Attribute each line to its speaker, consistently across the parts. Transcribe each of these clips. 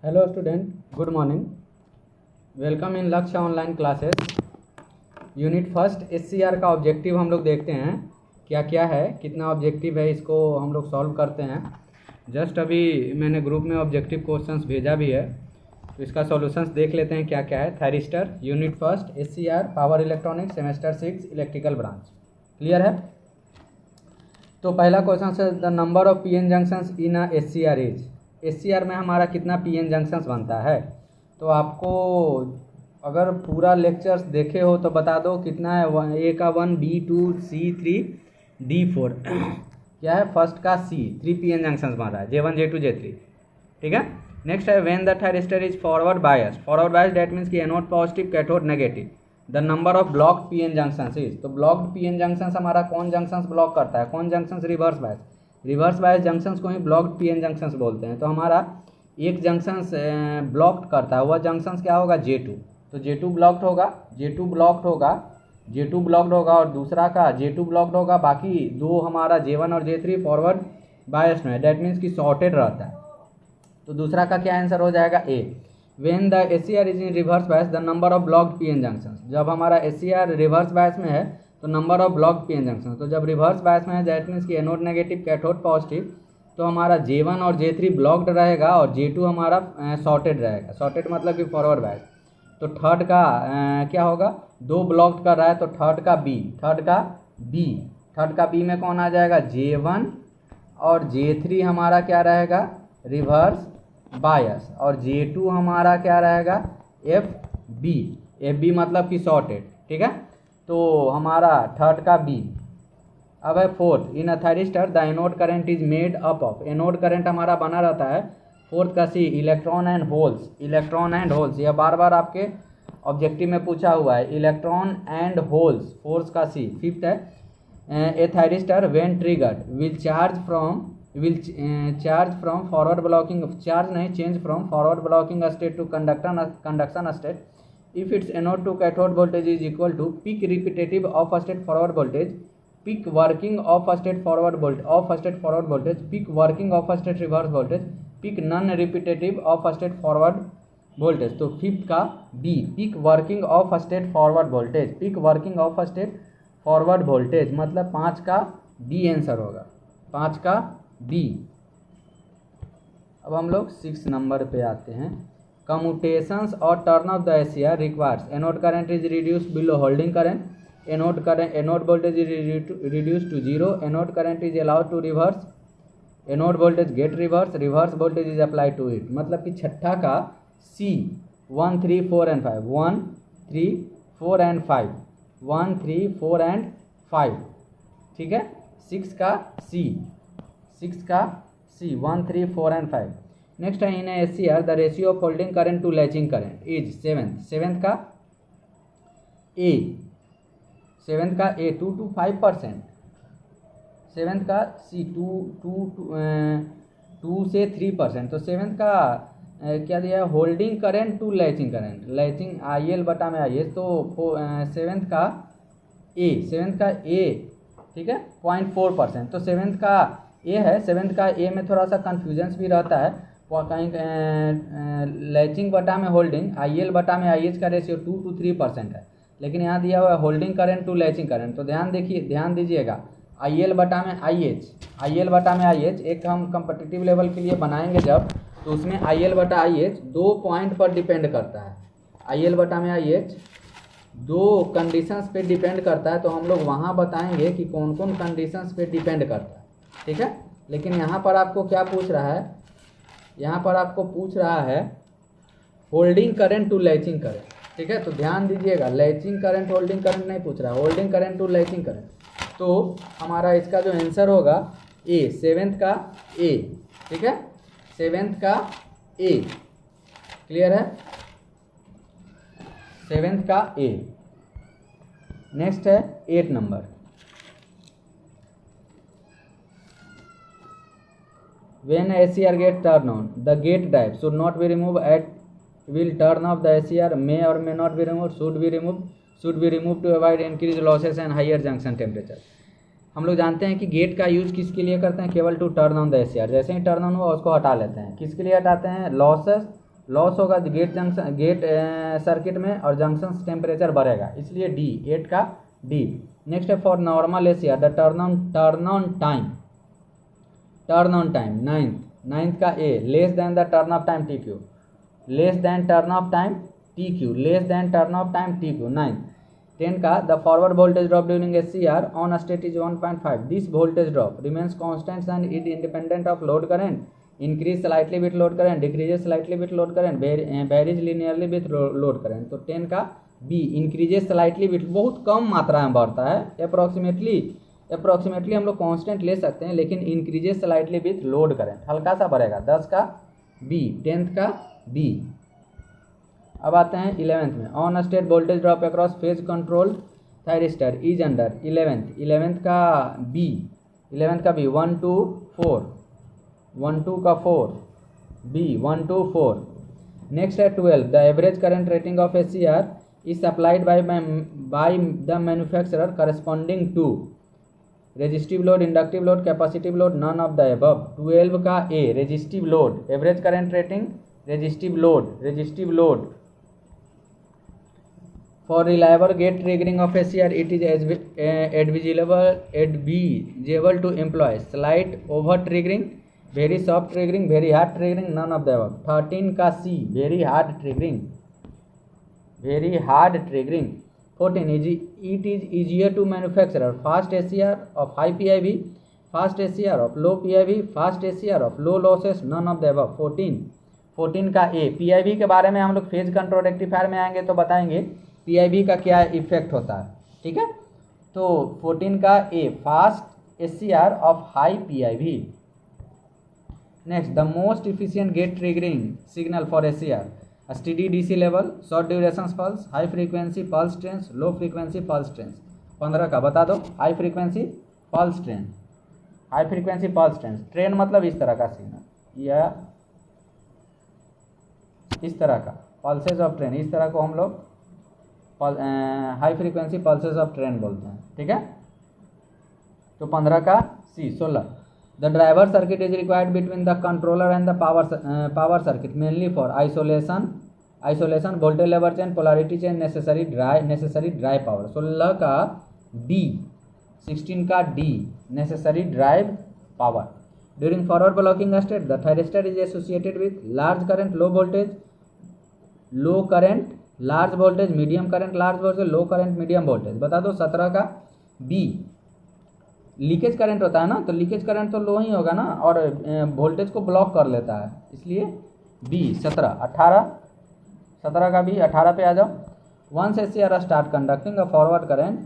Speaker 1: Hello student, good morning. Welcome in Lakshya online classes. Unit first SCR का objective हम लोग देखते हैं क्या क्या है, कितना ऑब्जेक्टिव है, इसको हम लोग सॉल्व करते हैं। जस्ट अभी मैंने ग्रुप में ऑब्जेक्टिव क्वेश्चंस भेजा भी है, तो इसका सॉल्यूशंस देख लेते हैं क्या क्या है। Thyristor unit first SCR power electronics semester 6 electrical branch. Clear है? तो पहला क्वेश्चन है the number of PN junctions in a SCR is. SCR में हमारा कितना पीएन जंक्शंस बनता है। तो आपको अगर पूरा लेक्चर्स देखे हो तो बता दो कितना है। ए का 1, बी 2, सी 3, डी 4 क्या है। फर्स्ट का सी 3 पीएन जंक्शंस बन रहा है, J1 J2 J3। ठीक है। नेक्स्ट है when the thyristor is forward bias. Forward bias that means कि anode positive cathode negative. The number of blocked PN junctions is. तो ब्लॉक्ड पीएन जंक्शंस हमारा कौन जंक्शंस ब्लॉक करता है, कौन junctions reverse bias. Reverse bias junctions को ही blocked PN junctions बोलते हैं। तो हमारा एक जंक्शंस ब्लॉक्ड करता है, वह जंक्शंस क्या होगा, J2। तो J2 ब्लॉक्ड होगा, J2 ब्लॉक्ड होगा, J2 ब्लॉक्ड होगा और दूसरा का J2 ब्लॉक्ड होगा। बाकी दो हमारा J1 और J3 फॉरवर्ड बायस में है, डेट मीन्स कि शॉर्टेड रहता है। तो दूसरा का क्या आंसर हो जाएगा, A. When the SCR is in reverse bias the number of blocked PN junctions. जब हमारा एससीआर रिवर्स बायस में है तो number of blocked PN junction. तो जब रिवर्स बायस में है दैट मीन्स कि एनोड नेगेटिव कैथोड पॉजिटिव, तो हमारा J1 और J3 ब्लॉक्ड रहेगा और J2 हमारा शॉर्टेड रहेगा। शॉर्टेड मतलब कि फॉरवर्ड बायस। तो थर्ड का क्या होगा, दो ब्लॉक्ड कर रहा है तो थर्ड का बी। थर्ड का बी में कौन आ जाएगा, J1 और J3 हमारा क्या रहेगा, रिवर्स बायस। और J2 हमारा क्या रहेगा, FB मतलब कि शॉर्टेड। ठीक है। तो हमारा थर्ड का बी। अब है fourth, in a thyristor the anode current is made up of. Anode current हमारा बना रहता है, फोर्थ का C, electron and holes. Electron and holes यह बार बार आपके ऑब्जेक्टिव में पूछा हुआ है, इलेक्ट्रॉन एंड होल्स, फोर्थ का सी। फिफ्थ है A thyristor when triggered will charge from forward blocking, charge नहीं, change from forward blocking state to conduction state if its anode to cathode voltage is equal to peak repetitive off state forward voltage, peak working off state forward voltage, peak working off state reverse voltage, peak non repetitive off state forward voltage। तो fifth का B, peak working off state forward voltage. Peak working off state forward voltage मतलब 5 का B answer होगा, 5 का B. अब हम लोग 6 number पे आते हैं। कम्यूटेशंस और turn off the SCR requires anode current is reduced below holding current, anode voltage is reduced to 0, anode current is allowed to reverse, anode voltage gate reverse voltage is apply to it. मतलब कि छठा का सी 1 3 4 and 5, 1 3 4 and 5, 1 3 4 and 5। ठीक है। 6 का सी 1 3 4 and 5। Next है in SCR the ratio of holding current to latching current is seventh का A 2 to 5%। Seventh का सी 2 से 3%। तो सेवेंथ का क्या दिया है, holding current to latching current, latching IL बटा में IS। तो सेवेंथ का ए ठीक है 0.4%। तो सेवेंथ का ए है, सेवेंथ का ए में थोड़ा सा कन्फ्यूजन्स भी रहता है, कहीं लैचिंग बटा में होल्डिंग, IL बटा में IH का रेशियो 2 to 3% है, लेकिन यहाँ दिया हुआ है holding current to latching current. तो ध्यान दीजिएगा, IL बटा में IH एक हम कम्पिटिटिव लेवल के लिए बनाएंगे जब, तो उसमें IL बटा IH 2 पॉइंट पर डिपेंड करता है। IL बटा में IH 2 कंडीशंस पे डिपेंड करता है। तो हम लोग वहाँ बताएंगे कि कौन कौन कंडीशंस पे डिपेंड करता है। ठीक है। लेकिन यहाँ पर आपको क्या पूछ रहा है, यहाँ पर आपको पूछ रहा है holding current to latching current. ठीक है। तो ध्यान दीजिएगा, लैचिंग करंट होल्डिंग करंट नहीं पूछ रहा है, holding current to latching current. तो हमारा इसका जो आंसर होगा ए, सेवेंथ का ए। ठीक है, सेवेंथ का ए। क्लियर है, सेवेंथ का ए। नेक्स्ट है 8 number. When SCR gets turned on, the gate drive should not be removed at will turn off the SCR may or may not be removed, should be removed to avoid increased losses and higher junction temperature। हम लोग जानते हैं कि gate का use किसके लिए करते हैं, केवल to turn on the SCR। जैसे ही टर्न ऑन हुआ उसको हटा लेते हैं। किसके लिए हटाते हैं, लॉसेस लॉस होगा गेट जंक्शन गेट सर्किट में और जंक्शन टेम्परेचर बढ़ेगा, इसलिए डी 8 का डी। नेक्स्ट है for normal SCR the turn on time ninth का A less than the turn off time T Q, less than turn off time T Q, less than turn off time T Q. 9 10 का the forward voltage drop during SCR on state is 1.5, this voltage drop remains constant and it independent of load current, increase slightly with load current, decreases slightly with load current, varies linearly with load current. तो 10 का B increases slightly with, बहुत कम मात्रा में बढ़ता है, approximately हम लोग constant ले सकते हैं, लेकिन increases slightly with load current, हल्का सा बढ़ेगा। 10 का बी, 10th का बी। अब आते हैं 11th में on state voltage drop across phase control thyristor is under 11th का बी, 11th का बी 1 to 4, 1 2 का 4 बी 1 to 4। नेक्स्ट है 12 the average current rating of SCR is supplied by the manufacturer corresponding to resistive load, inductive load, capacitive load, none of the above. 12 का A resistive load, average current rating resistive load for reliable gate triggering of SCR it is advisable to employ slight over triggering, very soft triggering, very hard triggering, none of the above। 13 का C very hard triggering। 14 it is easier to manufacture fast SCR of high PIV, fast SCR of low PIV, fast SCR of low losses, none of the above। 14 का A PIV के बारे में हम लोग phase control rectifier में आएंगे तो बताएंगे पीआईवी का क्या इफेक्ट होता है, ठीक है। तो 14 का A fast SCR of high PIV. Next the most efficient gate triggering signal for SCR steady DC level, short duration pulse, high frequency pulse trains, low frequency pulse trains. 15 का बता दो high frequency pulse trains. Train मतलब इस तरह का signal या इस तरह का पल्सेस ऑफ ट्रेन, इस तरह को हम लोग high frequency pulses of train बोलते हैं, ठीक है। तो 15 का सी। 16 the driver circuit is required between the controller and the power circuit mainly for isolation voltage level change, polarity change, necessary drive power. 16 का डी। 16 का D necessary drive power. During forward blocking state the thyristor is associated with large current, low current, large voltage, medium current, large voltage, low current, medium voltage. बता दो 17 का B leakage current होता है ना, तो leakage current तो लो ही होगा ना, और वोल्टेज को ब्लॉक कर लेता है, इसलिए बी। 17 का बी। 18 पे आ जाओ। Once SCR start conducting a forward current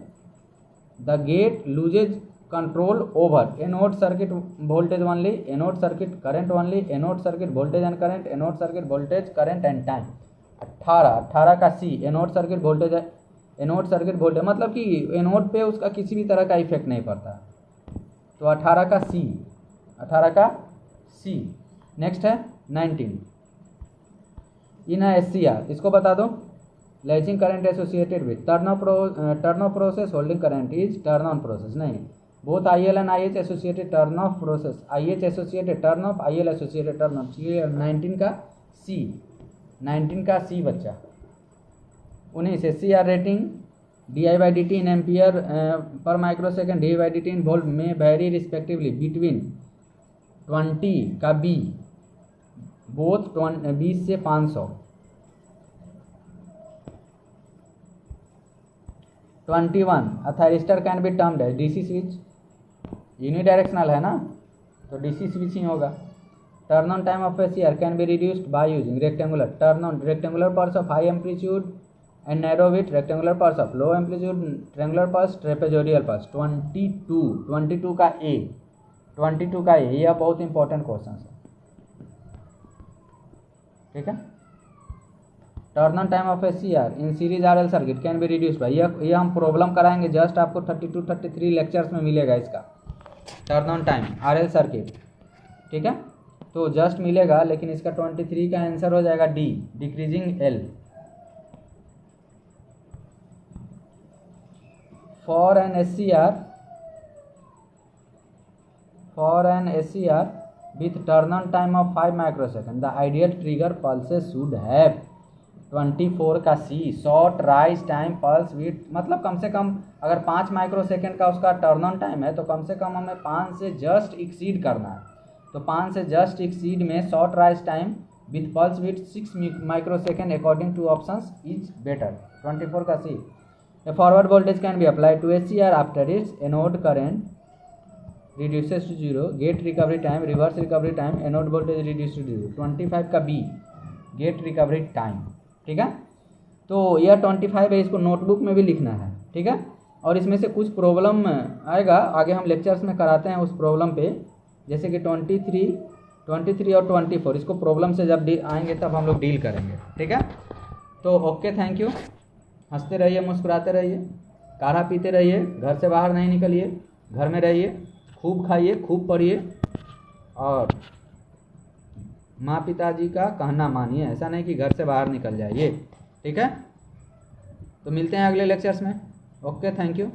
Speaker 1: the gate loses control over anode circuit voltage only, anode circuit current only, anode circuit voltage and current, anode circuit voltage current and time. 18 का सी anode circuit voltage मतलब कि anode पे उसका किसी भी तरह का effect नहीं पड़ता, तो 18 का सी। नेक्स्ट है 19 इन एससीआर, इसको बता दो latching current associated with turn off process, holding current is turn on process. नहीं, both IL and IH associated turn off process, IH associated turn off, IL associated turn off. 19 का C. 19 का C बच्चा। 19 SCR rating di/dt in ampere per microsecond, di/dt in volt में very respectively between 20 का B both 20 से 500। 21 a thyristor can be termed as DC switch, unidirectional है ना, तो DC switch ही होगा। Turn on time of SCR can be reduced by using rectangular pulse of high amplitude and narrow width, rectangular pulse of low amplitude, triangular pulse, trapezoidal pulse। 22 का ए। 22 का ए, यह बहुत important question है, ठीक है। Turn on time of SCR in series RL circuit can be reduced by, यह हम problem कराएंगे, जस्ट आपको 32-33 लेक्चर्स में मिलेगा इसका turn on time RL circuit, ठीक है। तो जस्ट मिलेगा, लेकिन इसका 23 का आंसर हो जाएगा D decreasing L. For an SCR with turn on time of 5 microsecond. The ideal trigger pulses should have 24 का C short rise time pulse with, मतलब कम से कम अगर 5 माइक्रोसेकंड का उसका टर्न ऑन टाइम है तो कम से कम हमें 5 से जस्ट एक्सीड करना है। तो 5 से जस्ट एक्सीड में short rise time with pulse with 6 microsecond according two options is better. 24 का सी। A forward voltage can be applied to SCR after its anode current reduces to 0, gate recovery time, reverse recovery time, anode voltage reduced to 0। 25 का B gate recovery time, ठीक है। तो यह 25 है, इसको notebook में भी लिखना है, ठीक है। और इसमें से कुछ प्रॉब्लम आएगा आगे हम लेक्चर्स में कराते हैं उस प्रॉब्लम पे, जैसे कि 23 और 24 इसको प्रॉब्लम से जब आएंगे तब हम लोग डील करेंगे, ठीक है। तो ओके, थैंक यू। हंसते रहिए, मुस्कुराते रहिए, काढ़ा पीते रहिए, घर से बाहर नहीं निकलिए, घर में रहिए, खूब खाइए, खूब पढ़िए और माँ पिताजी का कहना मानिए। ऐसा नहीं कि घर से बाहर निकल जाइए, ठीक है। तो मिलते हैं अगले लेक्चर्स में। Okay, thank you.